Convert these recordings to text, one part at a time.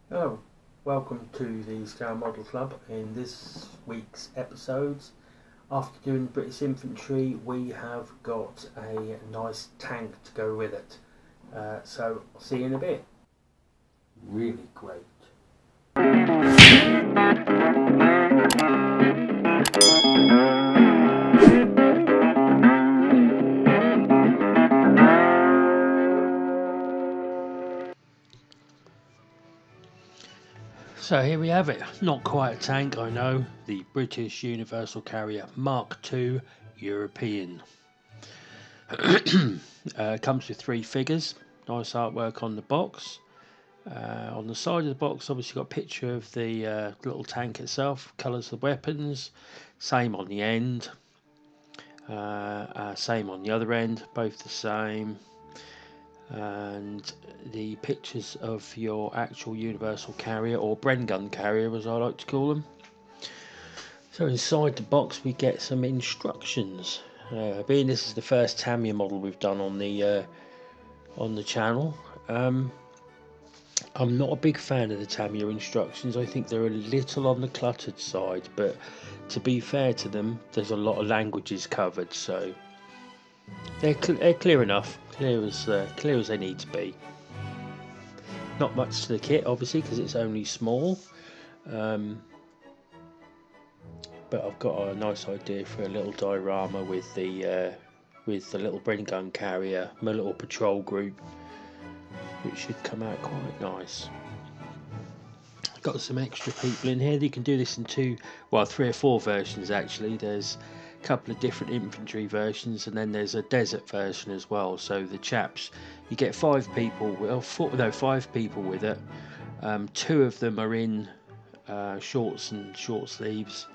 Hello, welcome to the Scale Model Club. In this week's episodes, after doing British Infantry, we have got a nice tank to go with it. So I'll see you in a bit. Really great. So here we have it. Not quite a tank, I know. The British Universal Carrier Mark II European. Comes with three figures. Nice artwork on the box. On the side of the box, obviously got a picture of the little tank itself, colours of the weapons, same on the end, same on the other end, both the same, and the pictures of your actual universal carrier, or Bren gun carrier as I like to call them. So inside the box we get some instructions. Being this is the first Tamiya model we've done on the channel, I'm not a big fan of the Tamiya instructions. I think they're a little on the cluttered side, but to be fair to them, there's a lot of languages covered, so they're clear enough, clear as they need to be. Not much to the kit, obviously, because it's only small, but I've got a nice idea for a little diorama with the little Bren gun carrier, my little patrol group, which should come out quite nice. Got some extra people in here. You can do this in three or four versions actually. There's a couple of different infantry versions, and then there's a desert version as well. So the chaps, you get five people with it. Two of them are in shorts and short sleeves,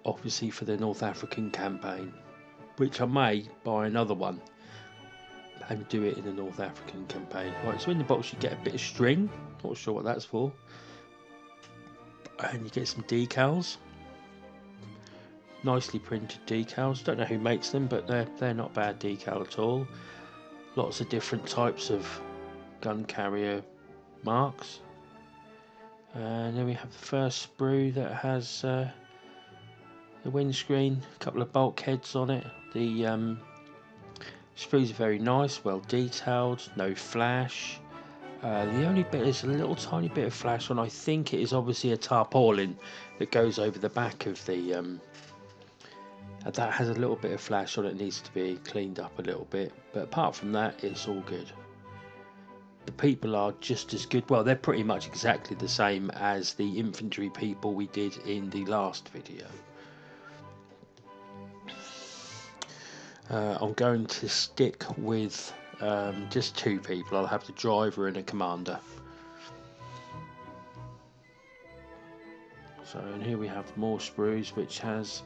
obviously for the North African campaign, which I may buy another one and do it in the North African campaign. Right, so in the box you get a bit of string, not sure what that's for, and you get some decals, nicely printed decals. Don't know who makes them, but they're not bad decal at all. Lots of different types of gun carrier marks, and then we have the first sprue that has the windscreen, a couple of bulkheads on it. The sprues are very nice, well detailed, no flash. The only bit is a little tiny bit of flash on. I think it is obviously a tarpaulin that goes over the back of the that has a little bit of flash on it. Needs to be cleaned up a little bit, but apart from that it's all good. The people are just as good, well they're pretty much exactly the same as the infantry people we did in the last video. I'm going to stick with just two people. I'll have the driver and a commander. So, and here we have more sprues which has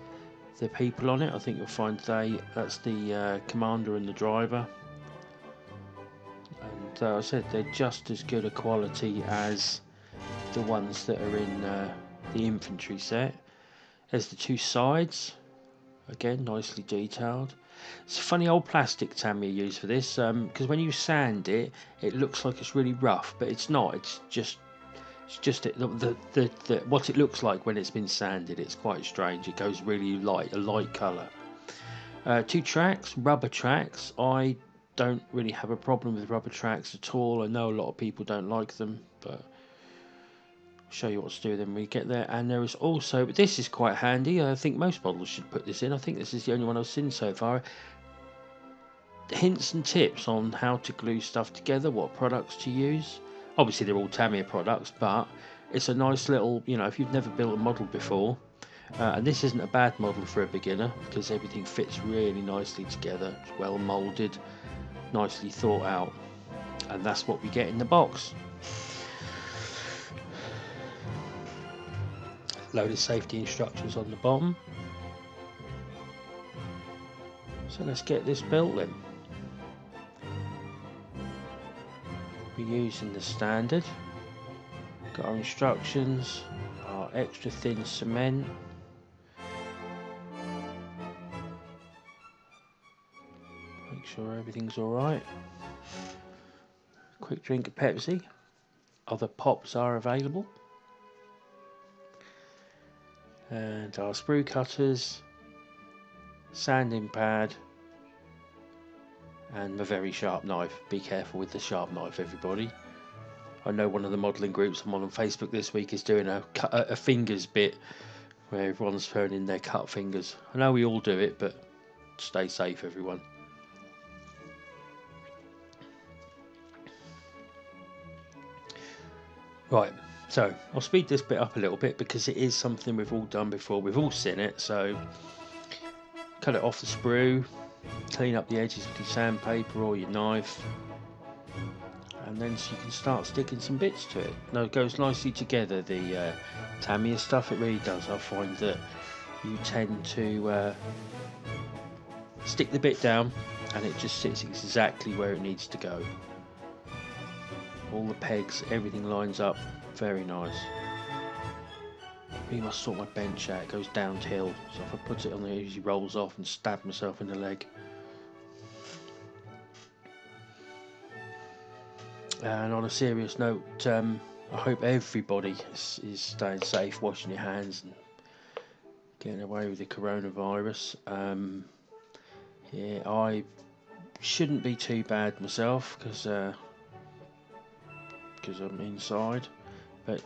the people on it. I think you'll find that's the commander and the driver. And I said they're just as good a quality as the ones that are in the infantry set. There's the two sides, again nicely detailed. It's a funny old plastic Tamiya used for this, because when you sand it, it looks like it's really rough, but it's not. It's just what it looks like when it's been sanded. It's quite strange. It goes really light, a light colour. Two tracks, rubber tracks. I don't really have a problem with rubber tracks at all. I know a lot of people don't like them, but I'll show you what to do with them when we get there. And there is also, but this is quite handy. I think most models should put this in. I think this is the only one I've seen so far. Hints and tips on how to glue stuff together, what products to use. Obviously they're all Tamiya products, but it's a nice little, if you've never built a model before, and this isn't a bad model for a beginner because everything fits really nicely together. It's well moulded, nicely thought out, and that's what we get in the box. Load of safety instructions on the bottom. So let's get this built then. We're using the standard. Got our instructions, our extra thin cement. Make sure everything's alright. Quick drink of Pepsi. other pops are available. And our sprue cutters, sanding pad, and a very sharp knife. Be careful with the sharp knife, everybody. I know one of the modelling groups I'm on Facebook this week is doing a fingers bit where everyone's throwing in their cut fingers. I know we all do it, but stay safe, everyone. Right, so I'll speed this bit up a little bit because it is something we've all done before. We've all seen it. So cut it off the sprue, clean up the edges with your sandpaper or your knife, and then you can start sticking some bits to it. Now it goes nicely together, the Tamiyas stuff, it really does. I find that you tend to stick the bit down and it just sits exactly where it needs to go. All the pegs, everything lines up, very nice. We must sort my bench out, it goes downhill, so if I put it on there it usually rolls off and stab myself in the leg. And on a serious note, I hope everybody is staying safe, washing your hands and getting away with the coronavirus. Yeah, I shouldn't be too bad myself because I'm inside, but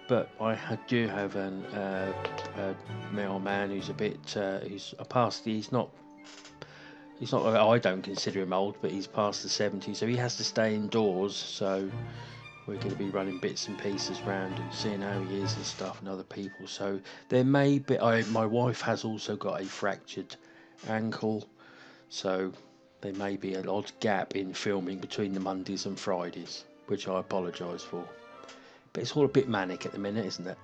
but I do have a mailman who's a bit who's past the, he's not, I don't consider him old, but he's past the 70s, so he has to stay indoors. So we're going to be running bits and pieces around and seeing how he is and stuff, and other people. So there may be, my wife has also got a fractured ankle, so there may be an odd gap in filming between the Mondays and Fridays, which I apologise for. But it's all a bit manic at the minute, isn't it?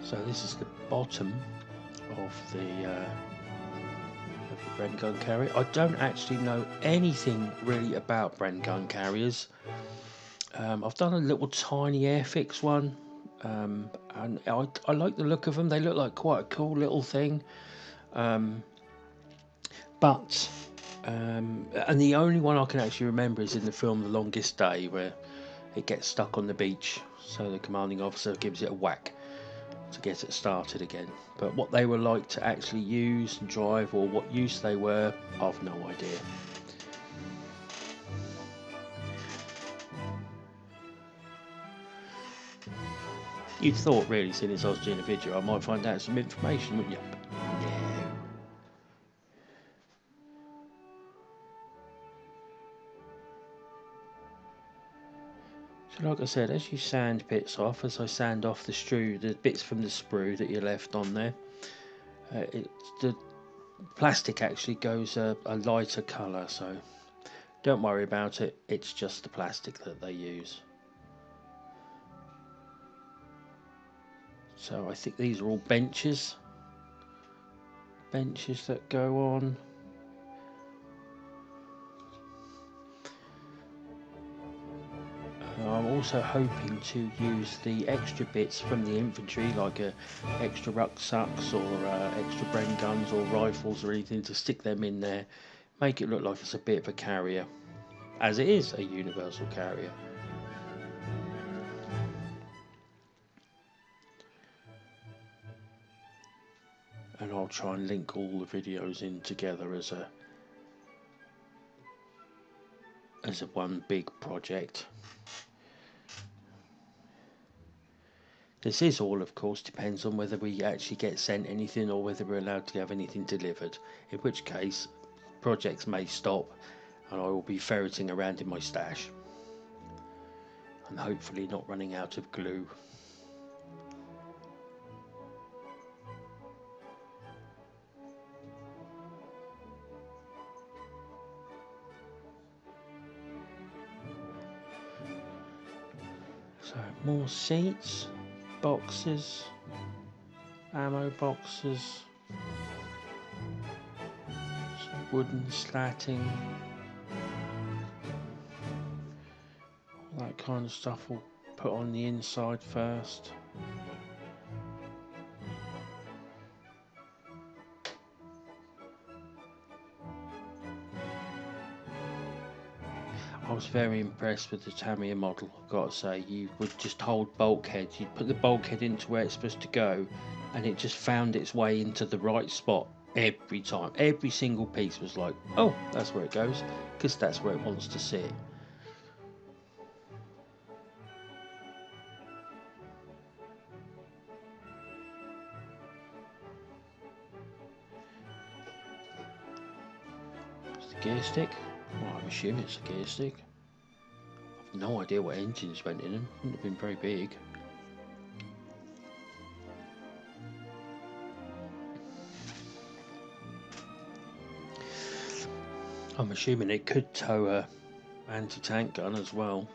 So this is the bottom of the Bren gun carrier. I don't actually know anything really about Bren gun carriers. I've done a little tiny Airfix one, and I like the look of them. They look like quite a cool little thing. But and the only one I can actually remember is in the film The Longest Day, where it gets stuck on the beach, so the commanding officer gives it a whack to get it started again. But what they were like to actually use and drive, or what use they were, I've no idea. You'd thought, really, seeing as I was doing a video, I might find out some information, wouldn't you? But no. So like I said, as you sand bits off, as I sand off the sprue, the bits from the sprue that you left on there, the plastic actually goes a lighter colour, so don't worry about it, it's just the plastic that they use. So I think these are all benches that go on. I'm also hoping to use the extra bits from the infantry, like extra rucksacks or extra Bren guns or rifles or anything, to stick them in there, make it look like it's a bit of a carrier, as it is a universal carrier. And I'll try and link all the videos in together as a one big project. This is all, of course, depends on whether we actually get sent anything or whether we're allowed to have anything delivered, in which case projects may stop and I will be ferreting around in my stash and hopefully not running out of glue. So more seats, boxes, ammo boxes, some wooden slatting, all that kind of stuff we'll put on the inside first. I was very impressed with the Tamiya model, I've got to say. You would just hold bulkheads, you'd put the bulkhead into where it's supposed to go, and it just found its way into the right spot every time. Every single piece was like, oh, that's where it goes, because that's where it wants to sit. It's the gear stick. Well, I'm assuming it's a gear stick. I've no idea what engines went in them. Wouldn't have been very big. I'm assuming it could tow a anti-tank gun as well.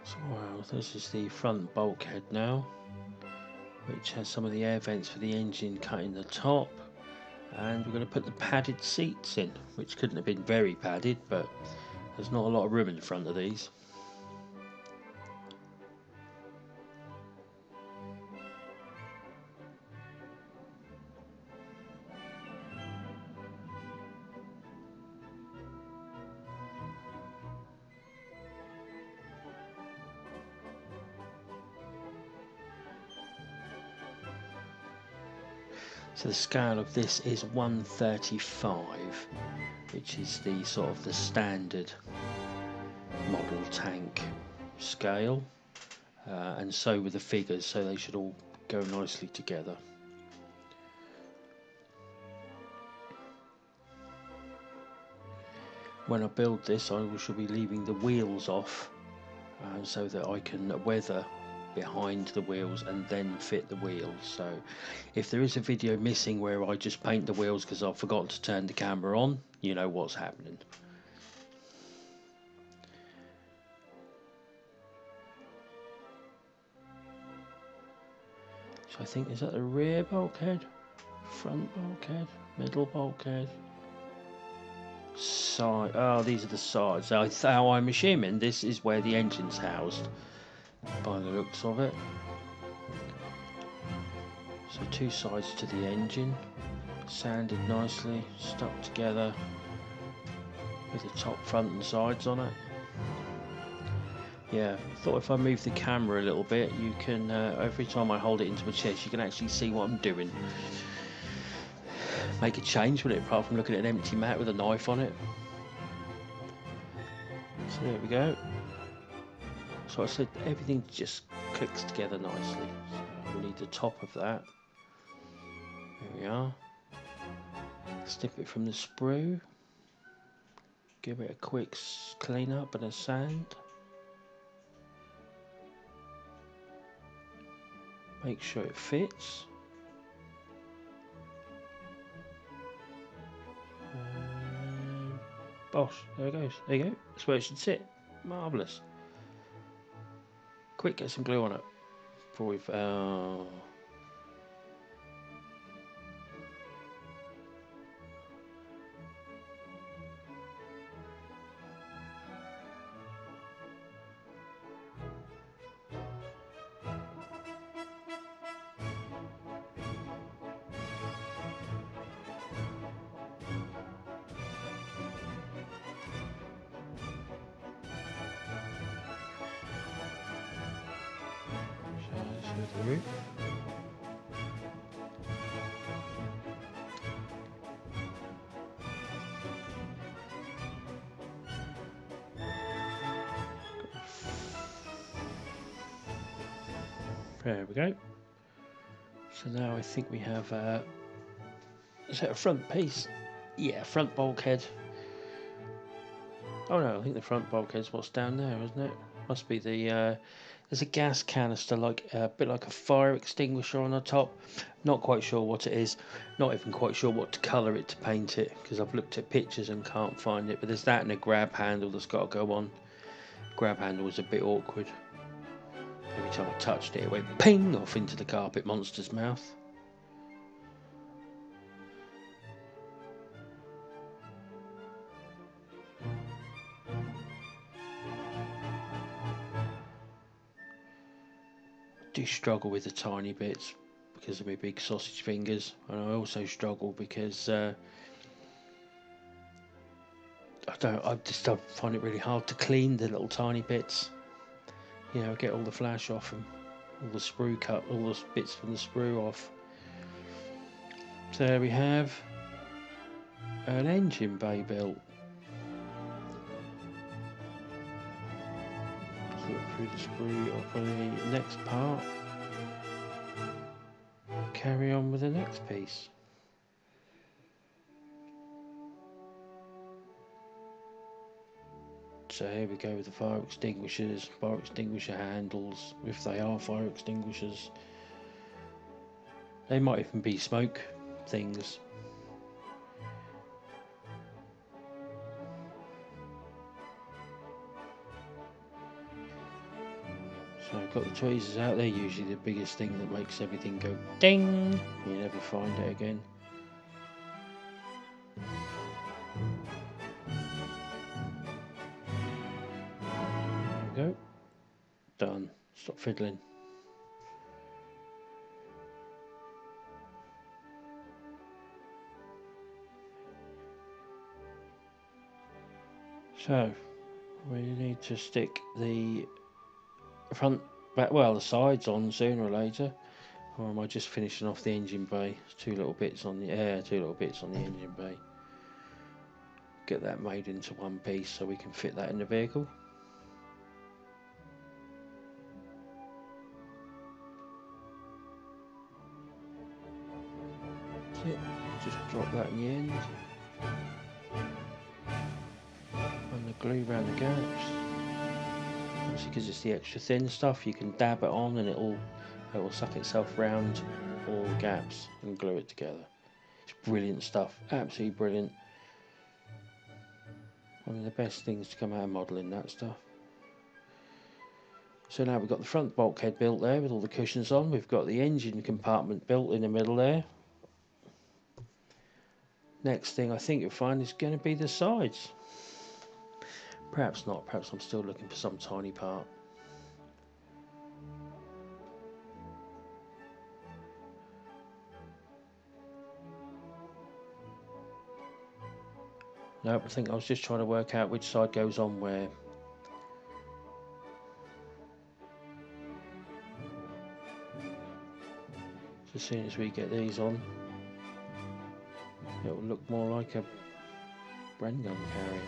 So, well, this is the front bulkhead now, which has some of the air vents for the engine cut in the top, and we're going to put the padded seats in, which couldn't have been very padded, but there's not a lot of room in front of these. So the scale of this is 135, which is the sort of the standard model tank scale, and so with the figures, so they should all go nicely together. When I build this, I shall be leaving the wheels off, so that I can weather behind the wheels and then fit the wheels. So if there is a video missing where I just paint the wheels because I've forgotten to turn the camera on, you know what's happening. So I think, is that the rear bulkhead, front bulkhead, middle bulkhead, side? Oh, these are the sides. So I'm assuming this is where the engine's housed by the looks of it. So two sides to the engine, sanded nicely, stuck together with the top, front and sides on it. Yeah, I thought if I move the camera a little bit, you can, every time I hold it into my chest, you can actually see what I'm doing. Make a change with it, apart from looking at an empty mat with a knife on it. So there we go. So I said everything just clicks together nicely. So we'll need the top of that. There we are. Snip it from the sprue. Give it a quick clean up and a sand. Make sure it fits. Bosh, there it goes. There you go. That's where it should sit. Marvellous. Quick, get some glue on it before we've. The roof. There we go. So now I think we have is that a front piece? Yeah, front bulkhead. Oh no, I think the front bulkhead's what's down there, isn't it? Must be the there's a gas canister, like a bit like a fire extinguisher on the top. Not quite sure what it is. Not even quite sure what to colour it to paint it, because I've looked at pictures and can't find it. But there's that and a grab handle that's got to go on. Grab handle was a bit awkward. Every time I touched it, it went ping off into the carpet monster's mouth. do struggle with the tiny bits because of my big sausage fingers, and I also struggle because I find it really hard to clean the little tiny bits. You know, get all the flash off them, all the sprue cut, all the bits from the sprue off. So there we have an engine bay built. Let's look through the sprue up on the next part. Carry on with the next piece. So here we go with the fire extinguishers, fire extinguisher handles, if they are fire extinguishers. They might even be smoke things. So I've got the tweezers out. They're usually the biggest thing that makes everything go ding. You never find it again. There we go. Done. Stop fiddling. So we need to stick the front, back, well, the sides on sooner or later. Or am I just finishing off the engine bay? Two little bits on the engine bay. Get that made into one piece so we can fit that in the vehicle. That's it. Just drop that in the end. And the glue around the gaps. Obviously, because it's the extra thin stuff, you can dab it on and it will suck itself round all the gaps and glue it together. It's brilliant stuff, absolutely brilliant. One of the best things to come out of modelling, that stuff. So now we've got the front bulkhead built there with all the cushions on. We've got the engine compartment built in the middle there. Next thing I think you'll find is going to be the sides. Perhaps not, perhaps I'm still looking for some tiny part. Nope, I think I was just trying to work out which side goes on where. So as soon as we get these on, it will look more like a Bren gun carrier.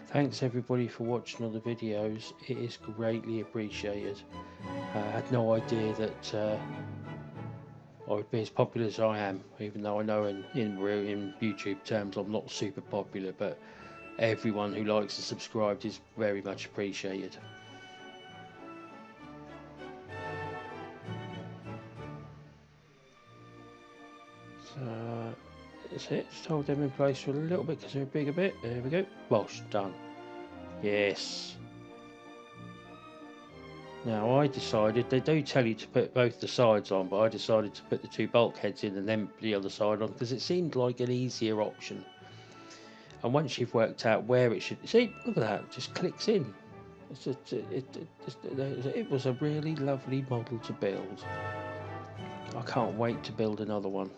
Thanks everybody for watching all the videos, it is greatly appreciated. I had no idea that I would be as popular as I am, even though I know in YouTube terms I'm not super popular, but everyone who likes and subscribed is very much appreciated. So that's it, just hold them in place for a little bit because they're a bigger bit. There we go. Wash, done. Yes. Now I decided, they do tell you to put both the sides on, but I decided to put the two bulkheads in and then the other side on because it seemed like an easier option. And once you've worked out where it should, see, look at that, it just clicks in. It was a really lovely model to build. I can't wait to build another one.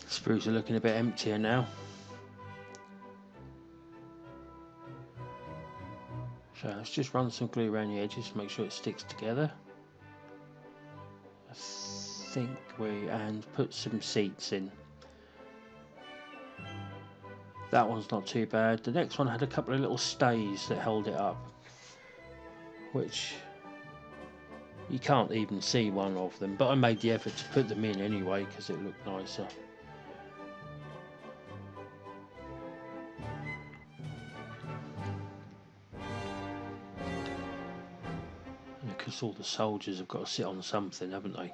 Sprues are looking a bit emptier now. So let's just run some glue around the edges to make sure it sticks together. I think and put some seats in. That one's not too bad. The next one had a couple of little stays that held it up, which you can't even see one of them, but I made the effort to put them in anyway because it looked nicer. Because all the soldiers have got to sit on something, haven't they?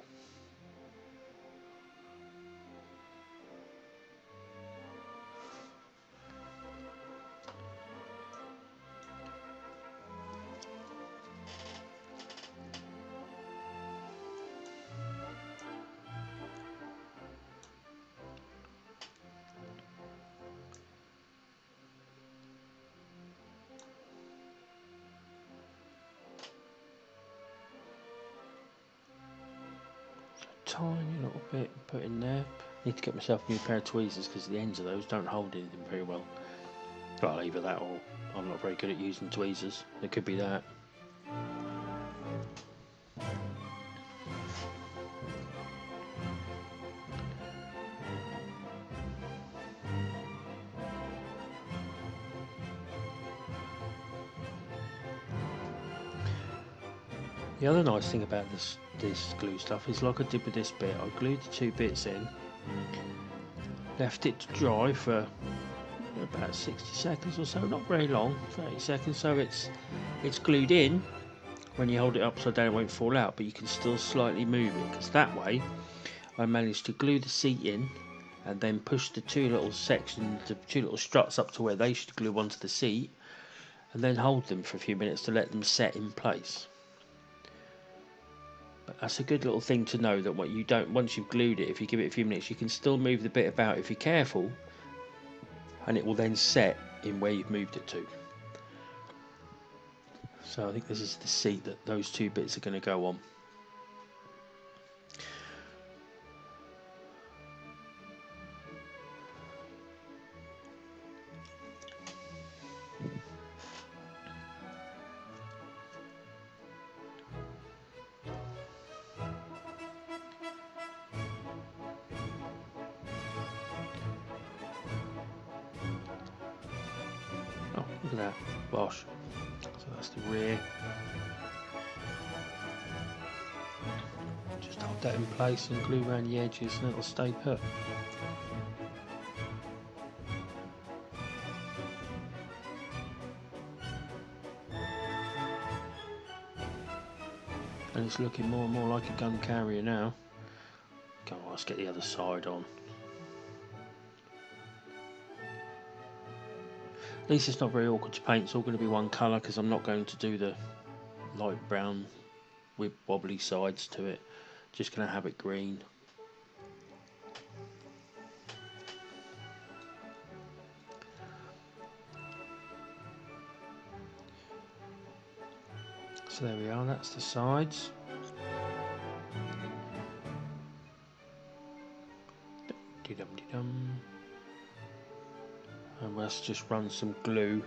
Tiny little bit put in there. Need to get myself a new pair of tweezers because the ends of those don't hold anything very well. Well, either that or I'm not very good at using tweezers. It could be that. The other nice thing about this glue stuff is, like I did with this bit, I glued the 2 bits in, left it to dry for about 60 seconds or so, not very long, 30 seconds, so it's glued in. When you hold it upside down it won't fall out, but you can still slightly move it, because that way I managed to glue the seat in and then push the 2 little sections, the 2 little struts up to where they should glue onto the seat, and then hold them for a few minutes to let them set in place. But that's a good little thing to know, that what you don't, once you've glued it, if you give it a few minutes, you can still move the bit about if you're careful, and it will then set in where you've moved it to. So I think this is the seat that those 2 bits are going to go on. Oh, look at that, bosh. So that's the rear. Just hold that in place and glue around the edges and it'll stay put. And it's looking more and more like a gun carrier now. Come on, let's get the other side on. At least it's not very awkward to paint. It's all going to be one colour, because I'm not going to do the light brown with wobbly sides to it. Just going to have it green. So there we are, that's the sides. Dum-de-dum. And let's just run some glue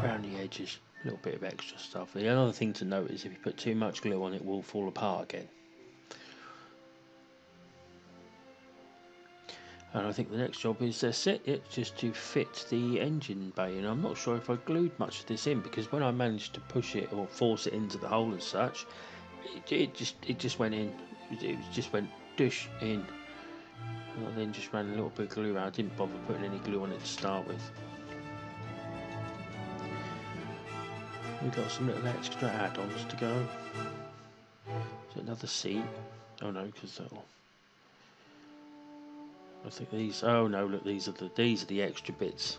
around the edges, a little bit of extra stuff. The other thing to note is if you put too much glue on, it will fall apart again. And I think the next job is set it just to fit the engine bay, and I'm not sure if I glued much of this in, because when I managed to push it or force it into the hole as such, it just went in. It just went dish in. And I then just ran a little bit of glue around. I didn't bother putting any glue on it to start with. We've got some little extra add-ons to go. Is it another seat? Oh no, because that'll... I think these... Oh no, look, these are the extra bits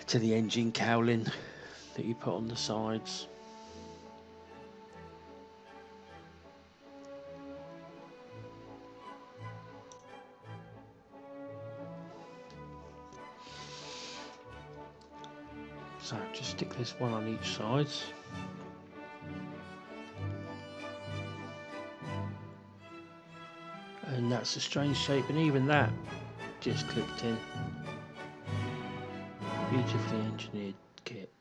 to the engine cowling that you put on the sides. So just stick this one on each side. And that's a strange shape, and even that just clicked in. Beautifully engineered kit.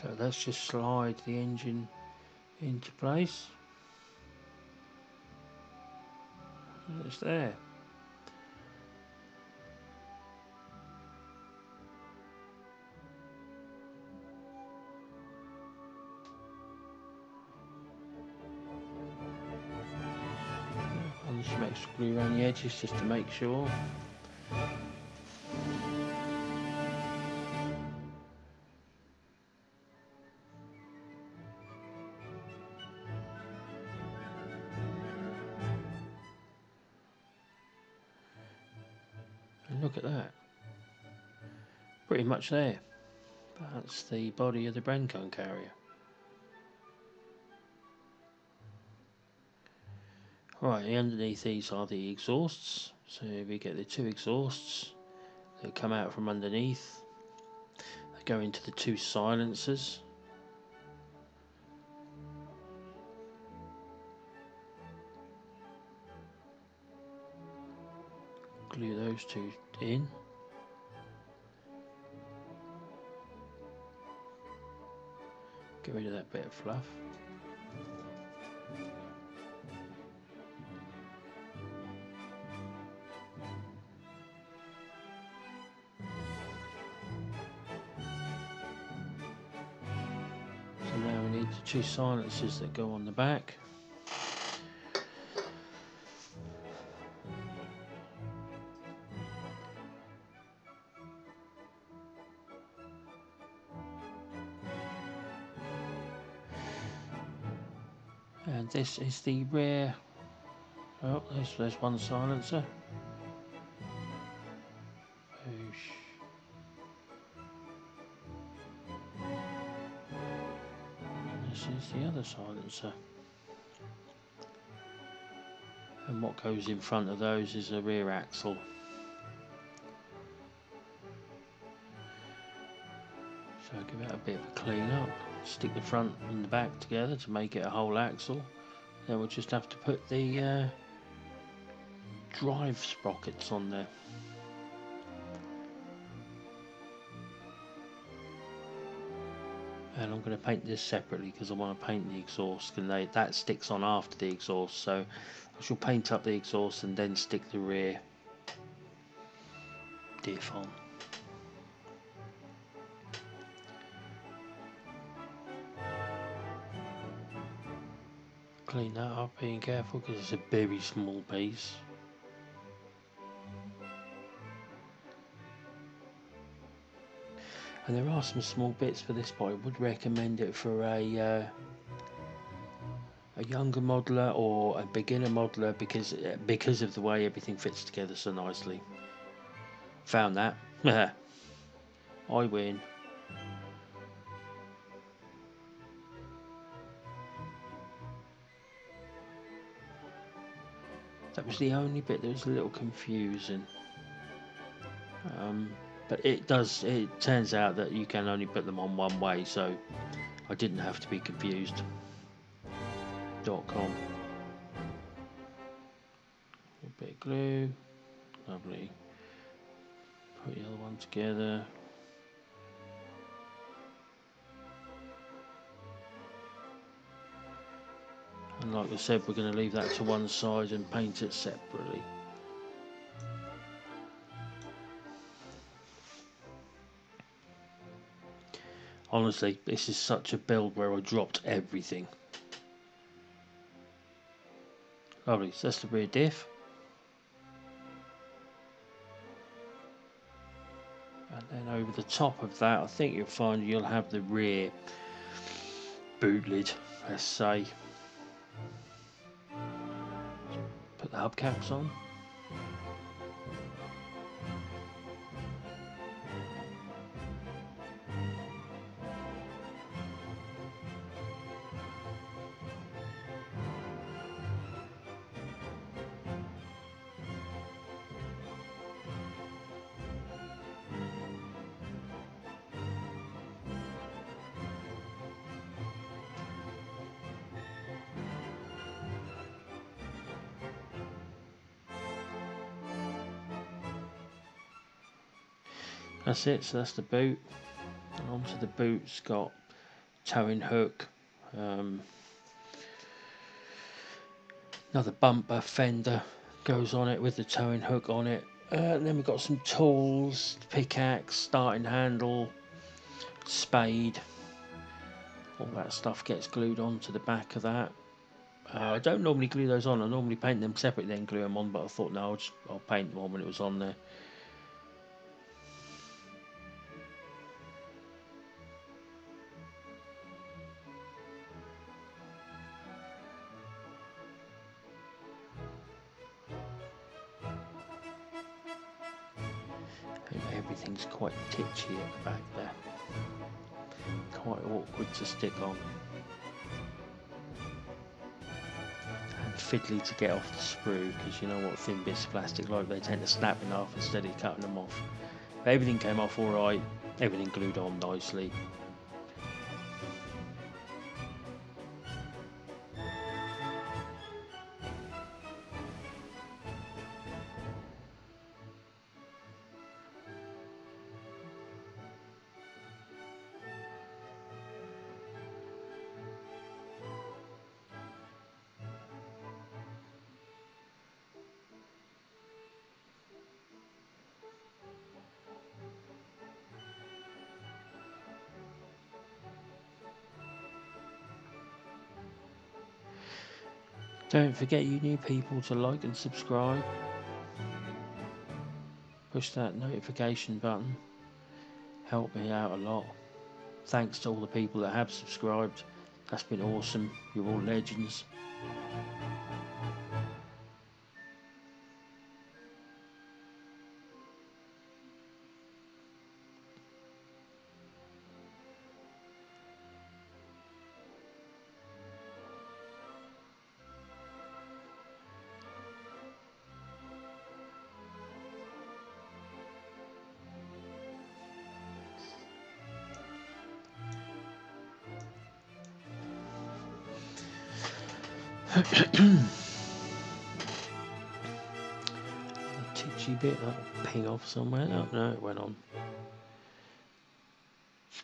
So let's just slide the engine into place. And it's there. some extra glue around the edges just to make sure. And look at that. Pretty much there. That's the body of the brain cone carrier. Right, underneath these are the exhausts. So we get the two exhausts that come out from underneath. They go into the two silencers. Glue those two in. Get rid of that bit of fluff. So now we need the two silencers that go on the back. And this is the rear. Oh, there's one silencer. Boosh. This is the other silencer. And what goes in front of those is a rear axle. So give it a bit of a clean up. Stick the front and the back together to make it a whole axle. Then we'll just have to put the drive sprockets on there. And I'm going to paint this separately because I want to paint the exhaust, and that sticks on after the exhaust, so I shall paint up the exhaust and then stick the rear diff on. Clean that up, being careful because it's a very small piece. And there are some small bits for this, but I would recommend it for a younger modeler or a beginner modeler because of the way everything fits together so nicely. Found that. I win. That was the only bit that was a little confusing. But it turns out that you can only put them on one way, so I didn't have to be confused. .com. A bit of glue. Lovely. Put the other one together. And like I said, we're going to leave that to one side and paint it separately. Honestly, this is such a build where I dropped everything. Lovely, so that's the rear diff. And then over the top of that, I think you'll find you'll have the rear boot lid, let's say. Put the hubcaps on. That's it, so that's the boot. And onto the boot's got towing hook, another bumper fender goes on it with the towing hook on it. And then we've got some tools, pickaxe, starting handle, spade. All that stuff gets glued onto the back of that. I don't normally glue those on. I normally paint them separately, then glue them on. But I thought, no, I'll paint them on when it was on there. Everything's quite titchy at the back there. Quite awkward to stick on. And fiddly to get off the sprue, because you know what thin bits of plastic like, they tend to snap in half instead of cutting them off. But everything came off alright, everything glued on nicely. Don't forget, you new people, to like and subscribe. Push that notification button. Help me out a lot. Thanks to all the people that have subscribed. That's been awesome. You're all legends. A titchy bit that'll ping off somewhere. Oh, no, it went on.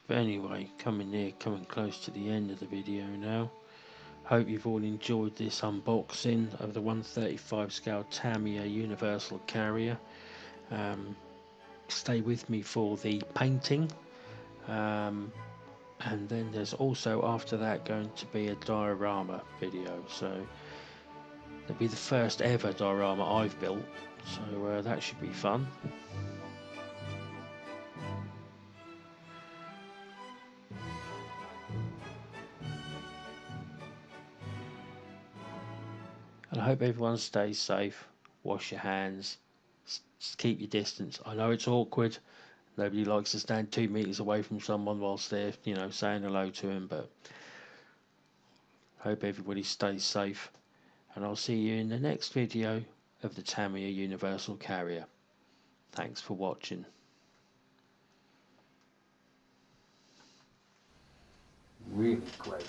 But anyway, coming close to the end of the video now. Hope you've all enjoyed this unboxing of the 135 scale Tamiya Universal Carrier. Stay with me for the painting. And then there's also after that going to be a diorama video, so it'll be the first ever diorama I've built, so that should be fun. And I hope everyone stays safe, wash your hands, keep your distance. I know it's awkward, nobody likes to stand 2 meters away from someone whilst they're, saying hello to him, but hope everybody stays safe, and I'll see you in the next video of the Tamiya Universal Carrier. Thanks for watching. Really great.